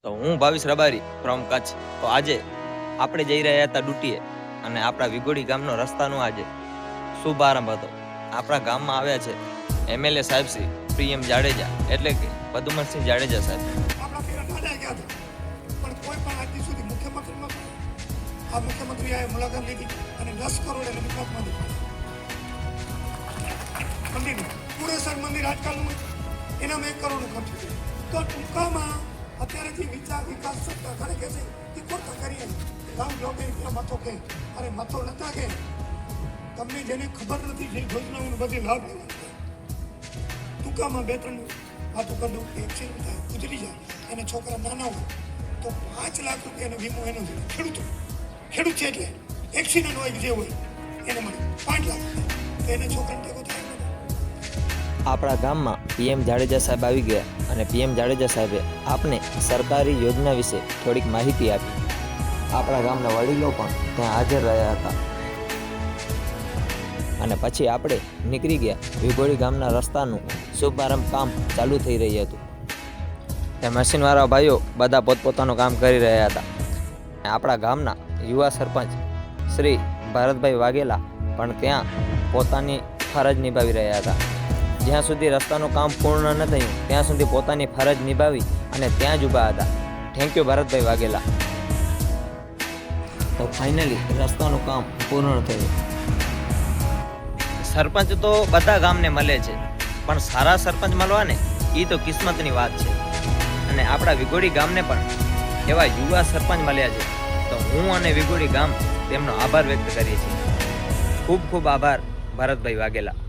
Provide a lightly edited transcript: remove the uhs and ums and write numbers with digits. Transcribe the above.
તો હું ભાવિશ રબારી ફ્રોમ કચ્છ. તો આજે આપણે જઈ રહ્યા હતા ડૂટીએ અને આપણા વિગોડી ગામનો રસ્તાનો આજે શુભારંભ હતો. આપણા ગામમાં આવ્યા છે એમએલએ સાહેબ શ્રી પીએમ જાડેજા, એટલે કે પદુમનસિંહ જાડેજા સાહેબ. આપણા પેલા દાદા ગયા હતા, પણ કોઈ પણ આજથી સુધી મુખ્યમંત્રીમાં આ મુખ્યમંત્રી આ મુલાકાત લીધી અને 10 કરોડ એને વિકાસમાં મંદિર પુરેસર મંદિર આજકાલનું એનામાં 1 કરોડનું ખર્ચ થયું. તો ટૂંકામાં અત્યારે જે વિકાસ સત્તા ઘરે કહે છે એ ખોટા કરીએ ગામ લોકો ત્યાં મથો કે અરે મથો નતા કે તમને જેને ખબર નથી જે યોજનાઓનું બધી લાભ લેવા ટૂંકામાં 2-3 વાતો કરી દઉં કે એક્સિડન્ટ થાય ગુજરી જાય અને છોકરા નાના હોય તો 5 લાખ રૂપિયાનો વીમો એનો છે. ખેડૂત છે એટલે એક્સિડન્ટ હોય જે હોય એને મળે 5 લાખ તો એને છોકરાને ટેકો થાય. આપણા ગામમાં પીએમ જાડેજા સાહેબ આવી ગયા અને પીએમ જાડેજા સાહેબે આપને સરકારી યોજના વિશે થોડીક માહિતી આપી. આપણા ગામના વડીલો પણ ત્યાં હાજર રહ્યા હતા અને પછી આપણે નીકળી ગયા. વિગોડી ગામના રસ્તાનું શુભારંભ કામ ચાલુ થઈ રહ્યું હતું. તે મશીનવાળા ભાઈઓ બધા પોતપોતાનું કામ કરી રહ્યા હતા. આપણા ગામના યુવા સરપંચ શ્રી ભારતભાઈ વાઘેલા પણ ત્યાં પોતાની ફરજ નિભાવી રહ્યા હતા. જ્યાં સુધી રસ્તાનું કામ પૂર્ણ ન થયું ત્યાં સુધી પોતાની ફરજ નિભાવી અને ત્યાં જ ઊભા હતા. Thank you Bharatbhai Vaghela. તો ફાઇનલી રસ્તાનું કામ પૂર્ણ થયું. સરપંચ તો બધા ગામને મળે છે, પણ સારા સરપંચ મળવાને એ તો કિસ્મતની વાત છે. અને આપણા વિગોડી ગામને પણ એવા યુવા સરપંચ મળ્યા છે. તો હું અને વિગોડી ગામ તેમનો આભાર વ્યક્ત કરીએ છીએ. ખૂબ ખૂબ આભાર ભારતભાઈ વાઘેલા.